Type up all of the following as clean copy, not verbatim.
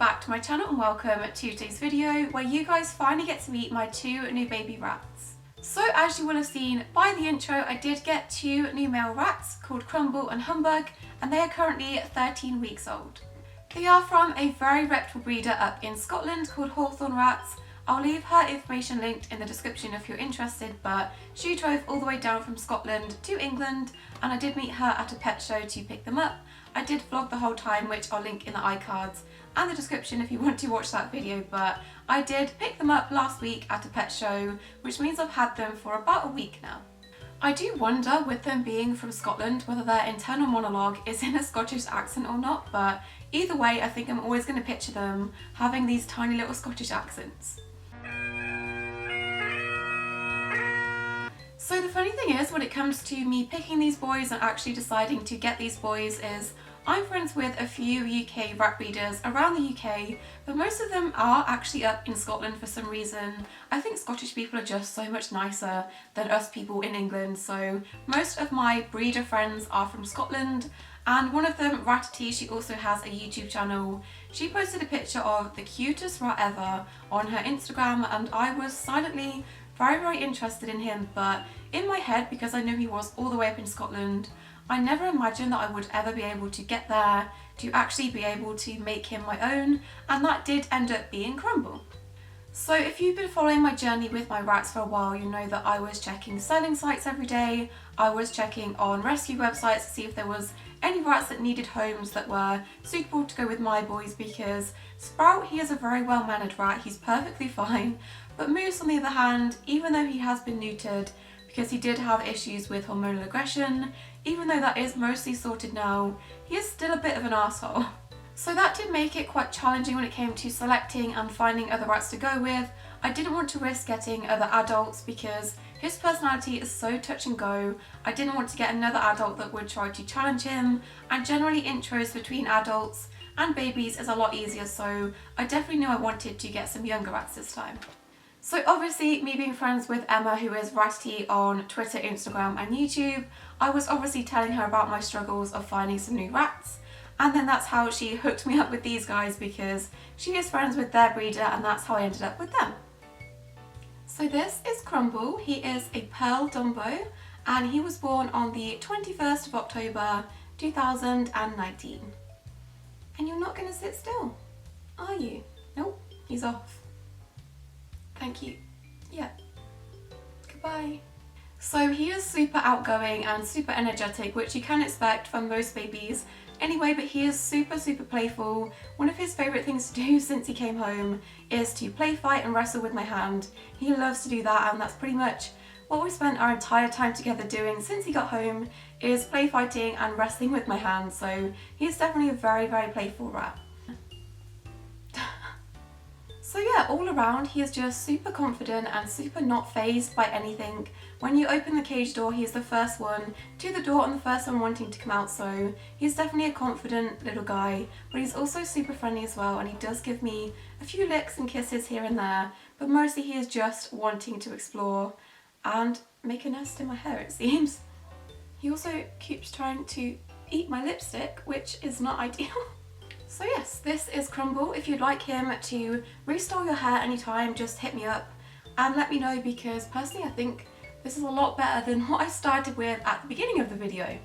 back to my channel and welcome to today's video where you guys finally get to meet my two new baby rats. So as you will have seen by the intro, I did get two new male rats called Crumble and Humbug, and they are currently 13 weeks old. They are from a very reputable breeder up in Scotland called Hawthorn Rats. I'll leave her information linked in the description if you're interested, but she drove all the way down from Scotland to England and I did meet her at a pet show to pick them up. I did vlog the whole time, which I'll link in the iCards and the description if you want to watch that video, but I did pick them up last week at a pet show, which means I've had them for about a week now. I do wonder, with them being from Scotland, whether their internal monologue is in a Scottish accent or not, but either way I think I'm always going to picture them having these tiny little Scottish accents. So the funny thing is, when it comes to me picking these boys and actually deciding to get these boys, is I'm friends with a few UK rat breeders around the UK, but most of them are actually up in Scotland for some reason. I think Scottish people are just so much nicer than us people in England, so most of my breeder friends are from Scotland, and one of them, Ratty, she also has a YouTube channel. She posted a picture of the cutest rat ever on her Instagram and I was silently very interested in him, but in my head, because I knew he was all the way up in Scotland, I never imagined that I would ever be able to get there to actually be able to make him my own, and that did end up being Crumble. So if you've been following my journey with my rats for a while, you know that I was checking selling sites every day. I was checking on rescue websites to see if there was any rats that needed homes that were suitable to go with my boys, because Sprout, he is a very well-mannered rat, he's perfectly fine, but Moose on the other hand, even though he has been neutered because he did have issues with hormonal aggression, even though that is mostly sorted now, he is still a bit of an arsehole. So that did make it quite challenging when it came to selecting and finding other rats to go with. I didn't want to risk getting other adults because his personality is so touch and go. I didn't want to get another adult that would try to challenge him, and generally intros between adults and babies is a lot easier, so I definitely knew I wanted to get some younger rats this time. So obviously, me being friends with Emma, who is Ratty on Twitter, Instagram and YouTube, I was obviously telling her about my struggles of finding some new rats, and then that's how she hooked me up with these guys because she is friends with their breeder, and that's how I ended up with them. So this is Crumble. He is a Pearl Dumbo and he was born on the 21st of October 2019. And you're not going to sit still, are you? Nope, he's off. Thank you. Yeah. Goodbye. So he is super outgoing and super energetic, which you can expect from most babies anyway, but he is super playful. One of his favourite things to do since he came home is to play fight and wrestle with my hand. He loves to do that, and that's pretty much what we spent our entire time together doing since he got home, is play fighting and wrestling with my hand. So he's definitely a very playful rat. So yeah, all around he is just super confident and super not fazed by anything. When you open the cage door, he is the first one to the door and the first one wanting to come out, so he's definitely a confident little guy, but he's also super friendly as well, and he does give me a few licks and kisses here and there, but mostly he is just wanting to explore and make a nest in my hair, it seems. He also keeps trying to eat my lipstick, which is not ideal. So yes, this is Crumble. If you'd like him to restyle your hair anytime, just hit me up and let me know, because personally I think this is a lot better than what I started with at the beginning of the video.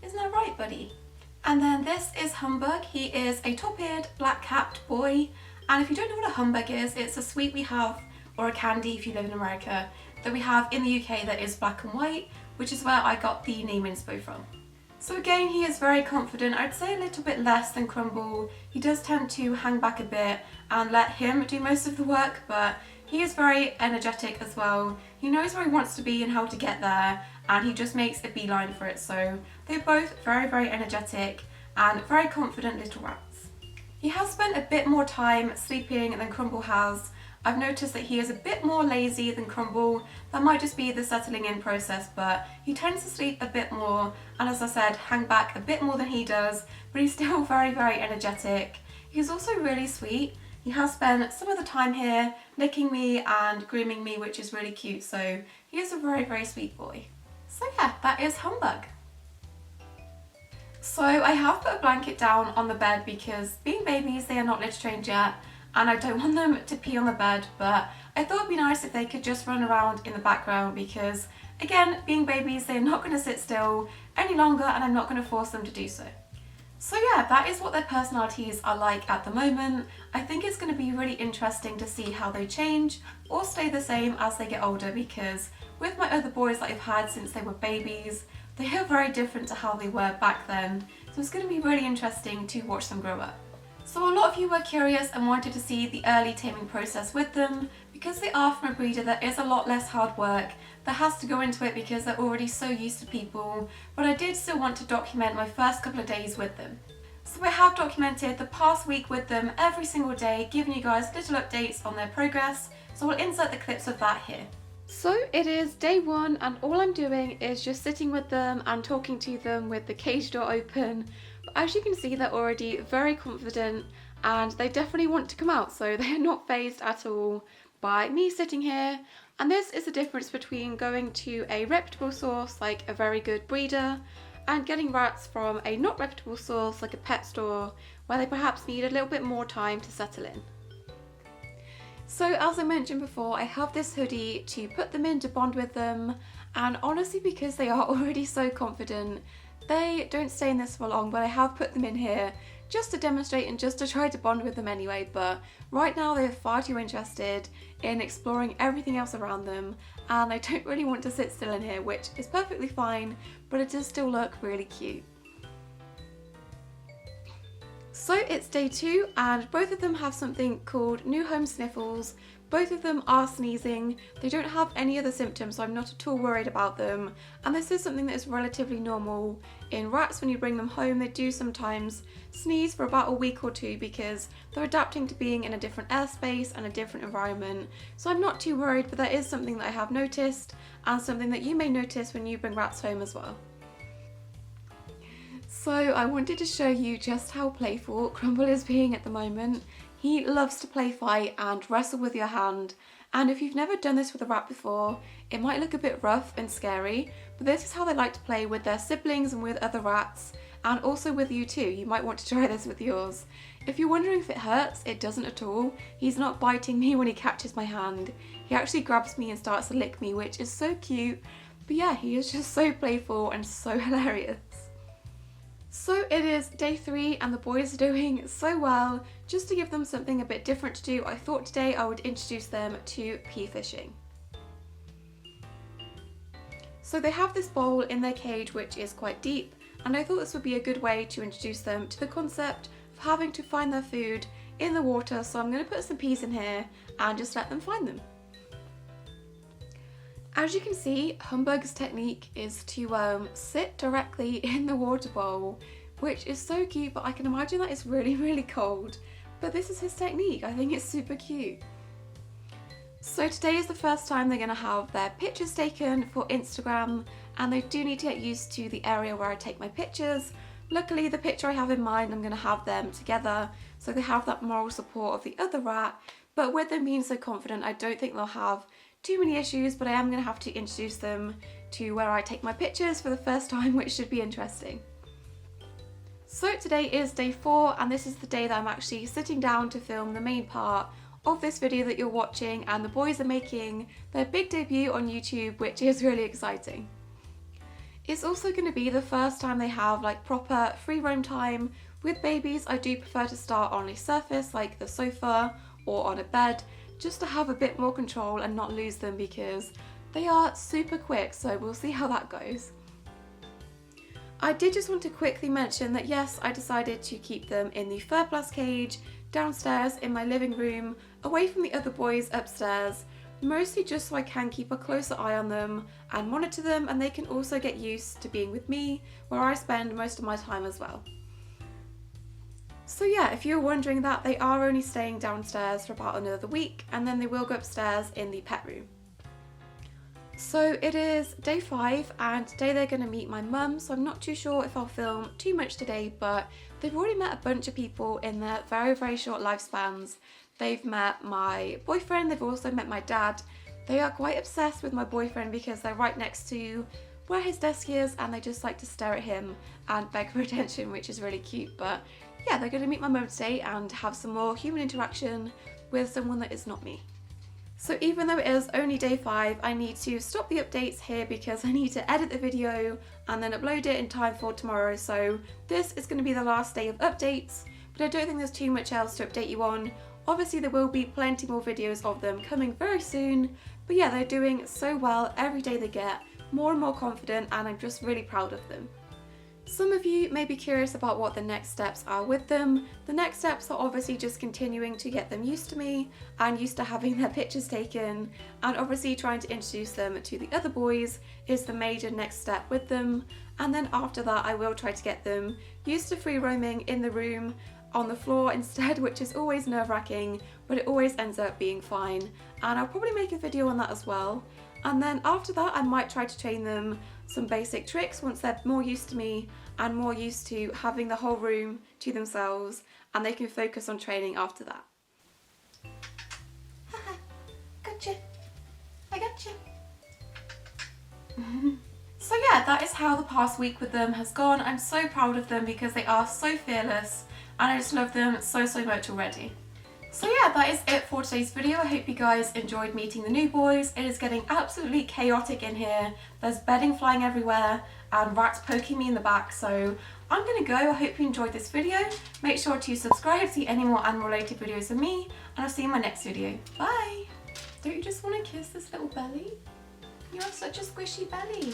Isn't that right, buddy? And then this is Humbug. He is a top-eared, black-capped boy, and if you don't know what a humbug is, it's a sweet we have, or a candy if you live in America, that we have in the UK that is black and white, which is where I got the name inspo from. So again, he is very confident. I'd say a little bit less than Crumble. He does tend to hang back a bit and let him do most of the work, but he is very energetic as well. He knows where he wants to be and how to get there, and he just makes a beeline for it. So they're both very energetic and very confident little rats. He has spent a bit more time sleeping than Crumble has. I've noticed that he is a bit more lazy than Crumble. That might just be the settling in process, but he tends to sleep a bit more, and as I said, hang back a bit more than he does, but he's still very energetic. He's also really sweet. He has spent some of the time here licking me and grooming me, which is really cute, so he is a very sweet boy. So yeah, that is Humbug. So I have put a blanket down on the bed because being babies, they are not litter trained yet, and I don't want them to pee on the bed, but I thought it'd be nice if they could just run around in the background because, again, being babies, they're not going to sit still any longer, and I'm not going to force them to do so. So yeah, that is what their personalities are like at the moment. I think it's going to be really interesting to see how they change or stay the same as they get older, because with my other boys that I've had since they were babies, they are very different to how they were back then. So it's going to be really interesting to watch them grow up. So a lot of you were curious and wanted to see the early taming process with them. Because they are from a breeder, there is a lot less hard work that has to go into it because they're already so used to people, but I did still want to document my first couple of days with them. So I have documented the past week with them every single day, giving you guys little updates on their progress, so I'll insert the clips of that here. So it is day one, and all I'm doing is just sitting with them and talking to them with the cage door open. But as you can see, they're already very confident and they definitely want to come out, so they are not fazed at all by me sitting here. And this is the difference between going to a reputable source like a very good breeder and getting rats from a not reputable source like a pet store where they perhaps need a little bit more time to settle in. So as I mentioned before, I have this hoodie to put them in to bond with them, and honestly because they are already so confident, they don't stay in this for long, but I have put them in here just to demonstrate and just to try to bond with them anyway. But right now they're far too interested in exploring everything else around them, and they don't really want to sit still in here, which is perfectly fine, but it does still look really cute. So it's day two, and both of them have something called new Home Sniffles. Both of them are sneezing. They don't have any other symptoms, so I'm not at all worried about them. And this is something that is relatively normal in rats. When you bring them home, they do sometimes sneeze for about a week or two because they're adapting to being in a different airspace and a different environment. So I'm not too worried, but that is something that I have noticed and something that you may notice when you bring rats home as well. So I wanted to show you just how playful Crumble is being at the moment. He loves to play fight and wrestle with your hand, and if you've never done this with a rat before, it might look a bit rough and scary, but this is how they like to play with their siblings and with other rats, and also with you too. You might want to try this with yours. If you're wondering if it hurts, it doesn't at all. He's not biting me when he catches my hand. He actually grabs me and starts to lick me, which is so cute. But yeah, he is just so playful and so hilarious. So it is day three and the boys are doing so well. Just to give them something a bit different to do, I thought today I would introduce them to pea fishing. So they have this bowl in their cage which is quite deep, and I thought this would be a good way to introduce them to the concept of having to find their food in the water. So I'm going to put some peas in here and just let them find them. As you can see, Humbug's technique is to sit directly in the water bowl, which is so cute, but I can imagine that it's really, really cold. But this is his technique. I think it's super cute. So today is the first time they're going to have their pictures taken for Instagram, and they do need to get used to the area where I take my pictures. Luckily, the picture I have in mind, I'm going to have them together, so they have that moral support of the other rat. But with them being so confident, I don't think they'll have too many issues, but I am going to have to introduce them to where I take my pictures for the first time, which should be interesting. So today is day 4, and this is the day that I'm actually sitting down to film the main part of this video that you're watching, and the boys are making their big debut on YouTube, which is really exciting. It's also going to be the first time they have like proper free roam time. With babies, I do prefer to start on a surface like the sofa or on a bed, just to have a bit more control and not lose them because they are super quick, so we'll see how that goes. I did just want to quickly mention that yes, I decided to keep them in the fur-plus cage downstairs in my living room, away from the other boys upstairs, mostly just so I can keep a closer eye on them and monitor them, and they can also get used to being with me, where I spend most of my time as well. So yeah, if you're wondering that, they are only staying downstairs for about another week, and then they will go upstairs in the pet room. So it is day 5, and today they're going to meet my mum, so I'm not too sure if I'll film too much today, but they've already met a bunch of people in their very, very short lifespans. They've met my boyfriend, they've also met my dad. They are quite obsessed with my boyfriend because they're right next to where his desk is, and they just like to stare at him and beg for attention, which is really cute. But yeah, they're going to meet my mum today and have some more human interaction with someone that is not me. So even though it is only day 5, I need to stop the updates here because I need to edit the video and then upload it in time for tomorrow. So this is going to be the last day of updates, but I don't think there's too much else to update you on. Obviously there will be plenty more videos of them coming very soon, but yeah, they're doing so well. Every day they get more and more confident, and I'm just really proud of them. Some of you may be curious about what the next steps are with them. The next steps are obviously just continuing to get them used to me and used to having their pictures taken, and obviously trying to introduce them to the other boys is the major next step with them. And then after that I will try to get them used to free roaming in the room on the floor instead, which is always nerve-wracking, but it always ends up being fine, and I'll probably make a video on that as well. And then after that I might try to train them some basic tricks once they're more used to me and more used to having the whole room to themselves, and they can focus on training after that. Haha, gotcha. I gotcha. So yeah, that is how the past week with them has gone. I'm so proud of them because they are so fearless, and I just love them so much already. So yeah, that is it for today's video. I hope you guys enjoyed meeting the new boys. It is getting absolutely chaotic in here. There's bedding flying everywhere and rats poking me in the back, so I'm gonna go. I hope you enjoyed this video. Make sure to subscribe to see any more animal related videos from me, and I'll see you in my next video. Bye! Don't you just want to kiss this little belly? You have such a squishy belly.